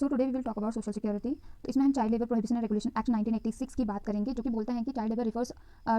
So today we will talk about social security. तो इसमें हम child labour prohibition and regulation act 1986 की बात करेंगे, जो कि बोलता है कि child labour refers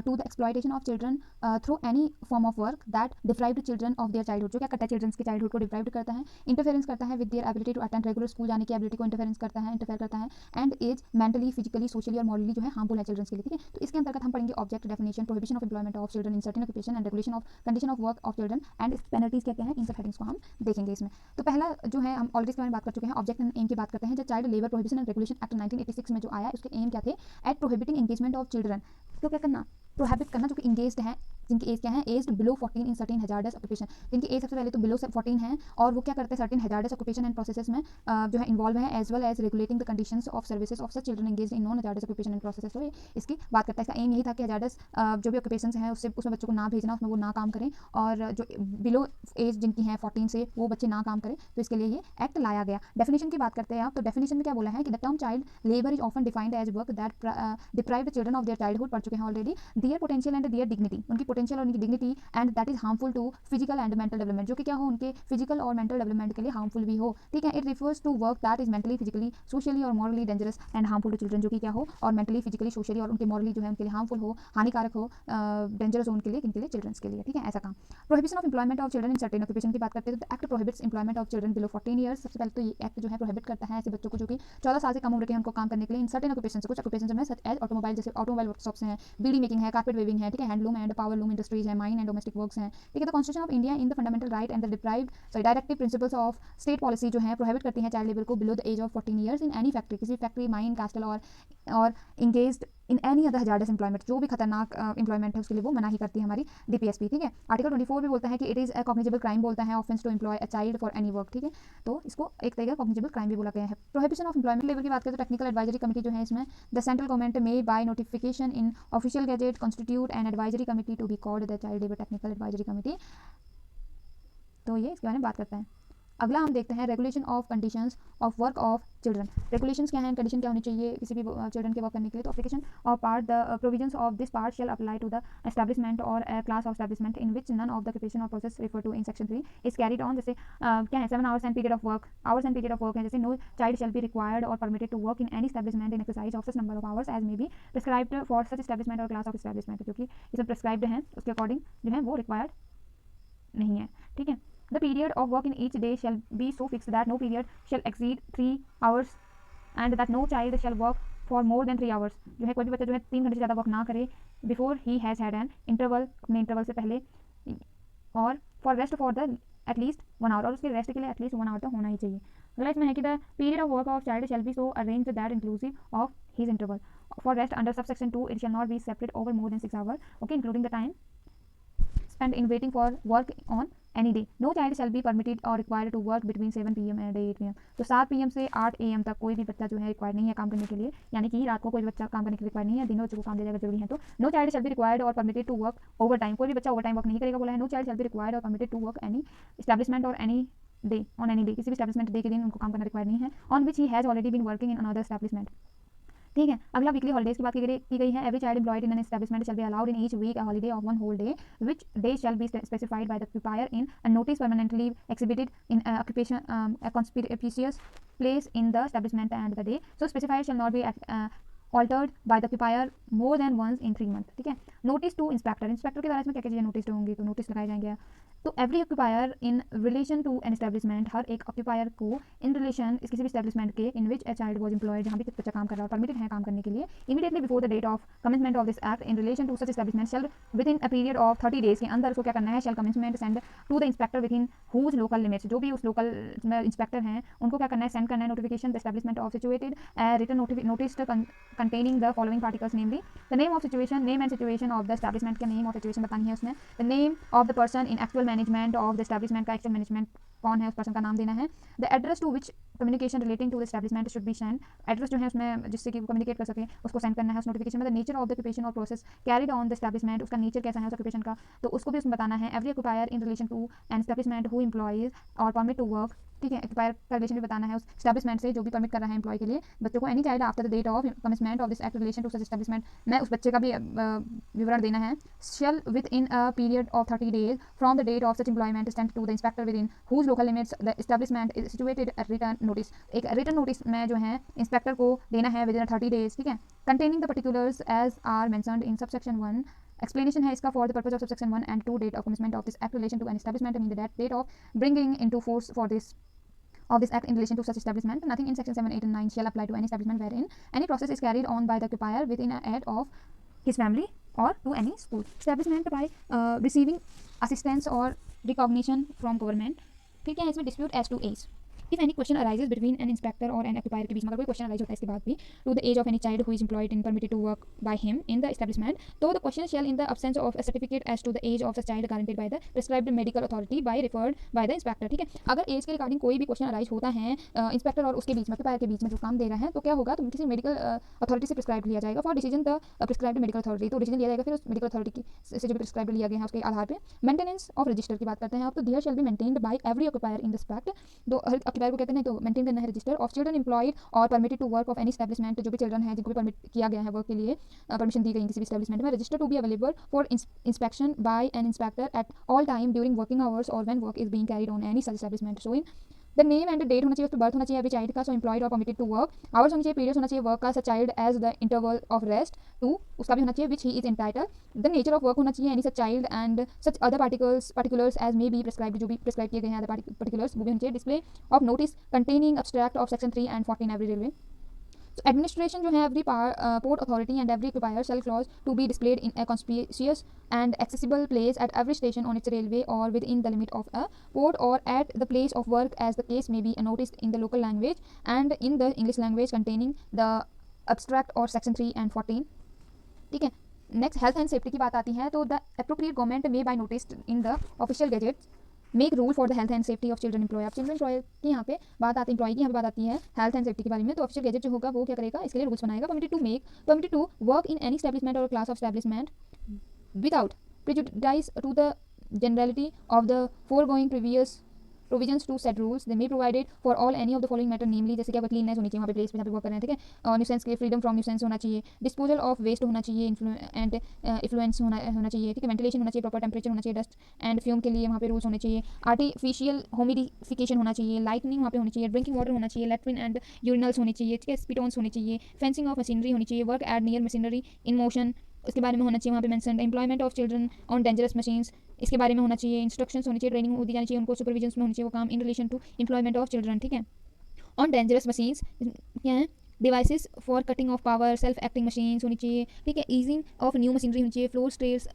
to the exploitation of children through any form of work that deprived children of their childhood. जो क्या करता है, चिल्ड्रन की चाइल्डहुड को डिप्राइव्ड करता है, इंटरफेरेंस करता है with their ability to attend regular school जाने की एबिलिटी को इंटरफेरेंस करता है, इंटरफेयर करता है, and as mentally, physically, socially और मॉरली जो है हार्मफुल है चिल्ड्रन के लिए। ठीक है, तो इसके अंतर्गत हम पढ़ेंगे object, definition, prohibition of employment of children in certain occupation and regulation of condition of work of children and penalties क्या क्या है, इन सब हेडिंग्स को हम देखेंगे इसमें। तो पहला जो है हम ऑलरेडी इसके बारे में बात कर चुके हैं, ऑब्जेक्ट एंड एम की बात करते हैं। जब child labour prohibition and regulation act 1986 में जो आया, उसके एम क्या थे, at prohibiting engagement of children. तो क्या करना, प्रोहिबिट करना जो कि इंगेज्ड है, जिनकी एज क्या है, age below 14 in certain hazardous occupation. जिनकी एज सबसे पहले तो बिलो 14 है और वो क्या करते हैं, certain hazardous occupation and processes में जो है इन्वॉल्व है, as well as regulating the conditions of services of such children engaged in non hazardous occupation and processes. तो इसकी बात करता है, इसका एम यही था कि हैजार्डस जो भी ऑक्यूपेशंस हैं उसमें बच्चों को ना भेजना, उसमें वो ना काम करें, और जो बिलो एज जिनकी है 14 से, वो बच्चे ना काम करें। तो इसके लिए ये एक्ट लाया गया। डेफिनेशन की बात करते हैं आप, तो डेफिनेशन में क्या बोला है कि the term child labour is often defined as work that deprived children of their childhood, पढ़ चुके हैं already, their potential and their dignity, उनकी पोटेंशियल और उनकी dignity, and that is harmful to physical and mental development, जो कि क्या हो, उनके फिजिकल और मेंटल डेवलपमेंट के लिए हार्मफुल भी हो। ठीक है, it refers to work that is mentally, physically, socially और morally dangerous and harmful to children, जो कि क्या हो, और मेंटली, फिजिकली, सोशली और उनके मॉरली जो है उनके लिए हार्मफुल हो, हानिकारक हो, डेंजरस हो उनके लिए, किनके लिए, चिल्ड्रन के लिए। ठीक है, ऐसा काम। Prohibition of employment of children in certain occupation की बात करते हैं, तो act prohibits employment of children below 14 years. सबसे पहले तो ये एक्ट जो है प्रोहिबिट करता है ऐसे बच्चों को जो कि 14 साल से कम उम्र के हैं, उनको काम करने के लिए इन सर्टेन ऑक्यूपेशन, कुछ ऑक्यूपेशन में सच एज ऑटोमोबाइल, जैसे ऑटोमोबाइल वर्कशॉप्स हैं, बीड़ी मेकिंग है, कारपेट वेविंग है, ठीक है, handloom and power loom industries है, माइन एंड डोमेस्टिक वर्क्स हैं। ठीक है, तो constitution of India in the fundamental right and the directive principles of state policy जो है प्रोहिबिट करती है चाइल्ड लेबर को below the age of 14 years in any factory, किसी फैक्ट्री, माइन, कास्टल और engaged in any other hazardous employment, जो भी खतरनाक एम्प्लॉयमेंट है उसके लिए वो मना ही करती है हमारी डीपीएसपी। ठीक है, आर्टिकल 24 भी बोलता है कि it is a cognizable crime, बोलता है offence to employ a child for any work. ठीक है, तो इसको एक तरीके का कॉग्निजेबल क्राइम भी बोला गया है। प्रोहिबिशन ऑफ एम्प्लॉयमेंट लेबर की बात करें तो टेक्निकल एडवाइजरी कमेटी जो है इसमें, द सेंट्रल गवर्नमेंट में by notification in official gazette constitute an advisory committee to be called the child labour technical advisory committee. तो ये इसके बारे में बात करते हैं। अगला हम देखते हैं regulation of conditions of work of children. Regulations क्या हैं, कंडीशन क्या होनी चाहिए किसी भी चिल्ड्रन के वर्क करने के लिए। तो application of part, the provisions of this part shall apply to the establishment और class of establishment in which none of the occupation और process refer to in section 3 is carried on. जैसे क्या है, 7 hours and period of work, hours and period of work है, जैसे no child shall be required और permitted to work in any establishment in exercise of such number of hours as may be prescribed for such establishment और class of establishment, जो कि इसमें prescribed है उसके according जो है वो रिक्वायर्ड नहीं है। ठीक है, the period of work in each day shall be so fixed that no period shall exceed 3 hours and that no child shall work for more than 3 hours। जो है कोई भी बच्चा जो है 3 घंटे से ज़्यादा वर्क ना करे before he has had an interval, अपने इंटरवल से पहले, और for rest for the at least 1 hour, और उसके रेस्ट के लिए एटलीस्ट 1 आवर तो होना ही चाहिए। अगला इसमें है कि the period of work of child shall be so arrange that inclusive of his interval for rest under sub section 2 it shall not be separate over more than 6 hour, okay, including the time spent in waiting for work on any day. No child shall be permitted or required to work between 7 PM and 8 PM। तो 7 PM से 8 AM तक कोई भी बच्चा जो है required नहीं है काम करने के लिए, यानी कि रात को कोई बच्चा काम करने के लिए रिक्वायर्ड नहीं है, दिन में बच्चों को काम दिया जाएगा जरूरी है। तो no child shall be required और permitted to work overtime, कोई भी बच्चा ओवर टाइम वर्क नहीं करेगा बोला है। No child shall be required और permitted to work any establishment और any day on any day, किसी भी एस्टैब्लिशमेंट डे के दिन उनको काम करना रिक्वायर्ड नहीं है, on which he has already been working in another establishment. ठीक है, अगला वीकली हॉलीडेज की बात की गई है। Every child employed in an establishment shall be allowed in each week a holiday of 1 whole day, which day shall be specified by the occupier in a notice permanently exhibited in occupation conspicuous place in the establishment and the day so specified shall not be altered by the occupier more than once in 3 months। ठीक है, notice to inspector, inspector के द्वारा इसमें क्या क्या चीज़ें notice होंगी, तो नोटिस लगाए जाएंगे। तो every occupier in relation to an establishment, हर एक ऑक्यूपायर को इन रिलेशन इस किसी भी एस्टैब्लिशमेंट के इन विच अ चाइल्ड वॉज एम्प्लॉयड, जहाँ भी बच्चा काम कर रहा है और परमिटेड है काम करने के लिए, immediately before the date of commencement of this act in relation to such establishment shall within a period of 30 days के अंदर उसको क्या करना है, shall commencement send to the inspector within whose local limits, जो भी उस local inspector हैं उनको क्या करना है, सेंड करना है notification the establishment of situated written notice containing the following particles, namely the name of situation, name and situation of the establishment का नेम ऑफ सिचुएशन बतानी है उसमें, the name of the person in actual management of the establishment का actual management कौन है उस person का नाम देना है, the address to which communication relating to the establishment should be send, address जो है उसमें जिससे कि वो कम्युनिकेट कर सके उसको सेंड करना है उस नोटिफिकेशन में, the nature of the occupation और process carried on the establishment, उसका नेचर कैसा है उस ऑक्यूपेशन का, तो उसको भी उसमें बताना है। Every occupier in relation to an establishment who employs or permit to work ठीक है, एक्सपायर का रिलेशन भी बताना है उस एस्टैब्लिशमेंट से जो भी परमिट कर रहा है एम्प्लॉय के लिए बच्चों को। Any child after the date of commitment of this act relation to such establishment, मैं उस बच्चे का भी विवरण देना है। Shall within a period of 30 days from the date of such employment sent to the inspector within whose local limits the establishment is situated return notice. एक return notice में जो है इंस्पेक्टर को देना है with in 30 days, ठीक है, containing the particulars as are mentioned in subsection 1. Explanation है इसका for the purpose of subsection 1 and 2 date of commencement of this act relation to an establishment and the date of bringing into force for this of this act in relation to such establishment. Nothing in section 7, 8 and 9 shall apply to any establishment wherein any process is carried on by the occupier within an aid of his family or to any school establishment by receiving assistance or recognition from government, ठीक है। इसमें dispute as to age. If any question arises between an inspector or an occupier के बीच में अगर कोई question arise होता है इसके बाद भी to the age of any child who is employed and permitted to work by him in the establishment, तो the question shall in the absence of a certificate as to the age of the child guaranteed by the prescribed medical authority by referred by the inspector, ठीक है। अगर as के regarding कोई भी question arise होता है inspector और उसके बीच में occupier के बीच में जो काम दे रहा है तो क्या होगा, तो किसी मेडिकल अथॉरिटी से प्रिस्क्राइब लिया जाएगा for decision the prescribed medical authority, तो डिसीजन लिया जाएगा फिर उस मेडिकल अथॉरिटी से जो प्रिस्क्राइब लिया गया है उसके आधार पर। मेंटेनेंस ऑफ रजिस्टर की बात करते हैं आप, तो there shall be maintained by every occupier in respect, तो हर ऑक्युपायर को कहते हैं तो मेंटेन करना है रजिस्टर ऑफ चिल्ड्रन एम्प्लॉयड और permitted to work of any establishment, जो भी चिल्ड्रन है जिनको भी परमिट किया गया है वर्क के लिए परमिशन दी गई किसी भी एस्टैब्लिशमेंट में, register to be available for inspection by an inspector at all time during working hours और when work is being carried on any such establishment. So in the name and date होना चाहिए, उस पर birth होना चाहिए every child का, so employed और permitted to work, hours होना चाहिए, पीरियड्स होना चाहिए वर्क का such child as the interval of rest to, उसका भी होना चाहिए which he is entitle, the nature of work होना चाहिए any such child and such other particulars as may be prescribed, जो भी प्रिस्क्राइब किए गए हैं अदर पार्टिकुलर्स वो भी होना चाहिए। Display of notice containing abstract of section 3 and 14 every railway, administration जो है every port authority and every occupier shall clause to be displayed in a conspicuous and accessible place at every station on its railway or within the limit of a port or at the place of work as the case may be noticed in the local language and in the English language containing the abstract or section 3 and 14, ठीक है। Next health and safety की बात आती है, तो the appropriate government may by noticed in the official gazette make rule for the health and safety of children employ. अब children employ की यहाँ पे बात आती है, एम्प्लॉय की यहाँ पे बात आती है हेल्थ एंड सेफ्टी के बारे में, तो ऑफिशियल गैजेट जो होगा वो क्या करेगा, इसके लिए रूल्स बनाएगा। Permitted to work in any establishment और class of establishment without prejudice to the generality of the foregoing previous provisions to set rules they may provided for all any of the following matter, namely जैसे क्या cleanness होनी चाहिए वहाँ पे place पे जहाँ पे वर्क कर रहे हैं, ठीक है, और न्यूसेंस के फ्रीडम फ्रॉम न्यूसेंस होना चाहिए, डिस्पोजल ऑफ वेस्ट होना चाहिए एंड इन्फ्लुएंस होना चाहिए, ठीक है, वेंटिलेशन होना चाहिए, प्रॉपर टेम्परेचर होना चाहिए, डस्ट एंड फ्यूम के लिए वहाँ पे रूल्स होने चाहिए, आर्टिफिशियल ह्यूमिडिफिकेशन होना चाहिए, लाइटनिंग वहाँ पे होनी चाहिए, ड्रिंकिंग वाटर होना चाहिए, लेट्रिन एंड यूरिनल्स होने चाहिए, ठीक है, स्पिटोन्स होने चाहिए, फेंसिंग ऑफ मशीनरी होनी चाहिए, work at near machinery in motion उसके बारे में होना चाहिए वहाँ पे mention, employment of children on dangerous machines इसके बारे में होना चाहिए, इंस्ट्रक्शंस होनी चाहिए, ट्रेनिंग दी जानी चाहिए उनको, सुपरविजन में होनी चाहिए वो काम in relation to employment of children, ठीक है। ऑन डेंजरस मशीन्स क्या है, devices for cutting of power, self acting machines होनी चाहिए, ठीक है, ईजिंग ऑफ न्यू मशीनरी होनी चाहिए, floor stairs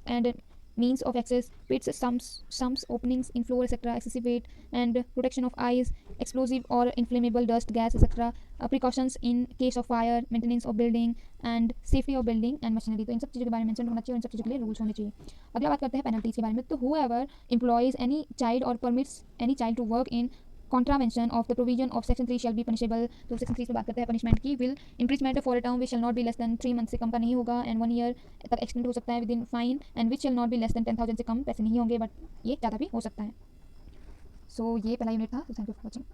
and means of access, pits, sumps, openings in floor, etc., excessive weight and protection of eyes, explosive or inflammable dust, gas, etc., precautions in case of fire, maintenance of building and safety of building and machinery, तो इन सब चीज़ों के बारे में mention होना चाहिए, इन सब चीज़ों के लिए रूल्स होने चाहिए। अगला बात करते हैं पेनल्टीज के बारे में, तो whoever employs any child or permits any child to work in contravention of the provision of section 3 shall be punishable, तो सेक्शन 3 में बात करते हैं पनिशमेंट की, will imprisonment for a term which shall not be less than 3 months से कम का नहीं होगा and 1 year तक एक्सटेंड हो सकता है with in fine and which shall not be less than 10,000 से कम पैसे नहीं होंगे बट ये ज़्यादा भी हो सकता है। सो ये पहला यूनिट था, थैंक यू फॉर वॉचिंग।